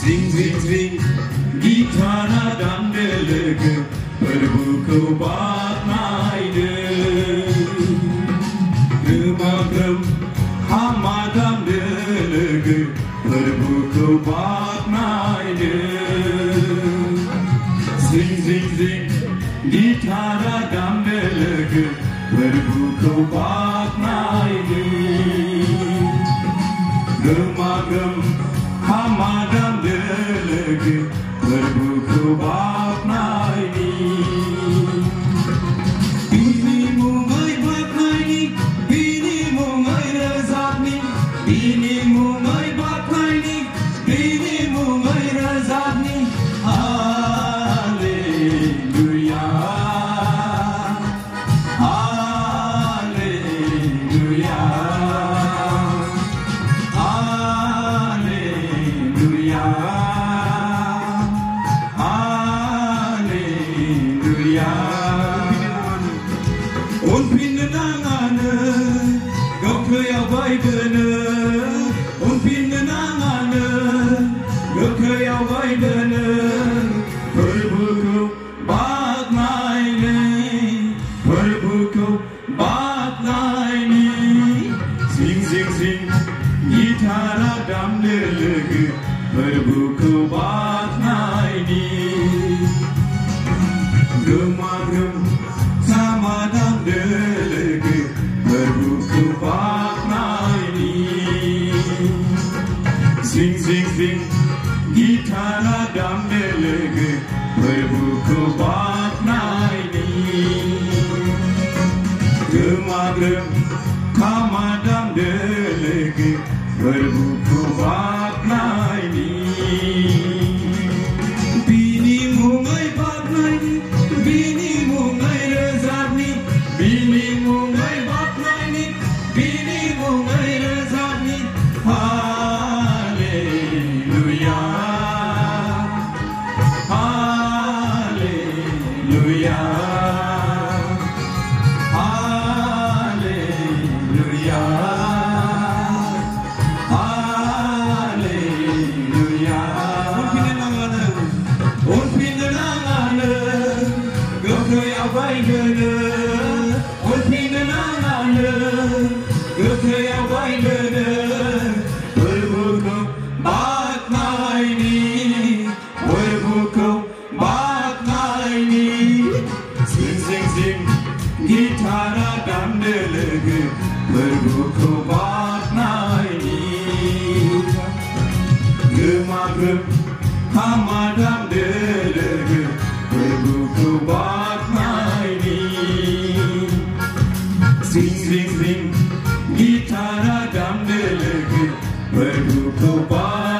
Zing zing zing gitara dan delega berbuku bak naide Gemagram hamadam delega berbuku bak naide Zing zing zing gitara dan delega berbuku bak naide Gemagram hamadam delega berbuku bak naide Bini mungai bak naide Bini mungai razabni Bini mungai bak naide Bini mungai razabni Hallelujah Hallelujah Und bin nangane, gokre ya vaydene. Und bin nangane, gokre ya vaydene. Perbuku bak naine, perbuku bak naine. Sing sing sing, gitara dam delega, perbuku bak naine. Gemagram samadam delega berbuku bak naide Sing sing sing gitara dam delega berbuku bak naide Gemagram kamadam delega berbuku bak naide Bini mungai bak naide Bini mungai razabni Bini mungai bak naide Bini mungai razabni Hallelujah Hallelujah Hallelujah Hallelujah Und bin nangane gokre ya vaydene Und bin nangane gokre ya vaydene berbuku bak naide berbuku bak naide Sing sing sing gitara dam delega berbuku bak naide Gemagram hamadam delega berbuku bak naide Sing sing sing gitara dam delega berbuku bak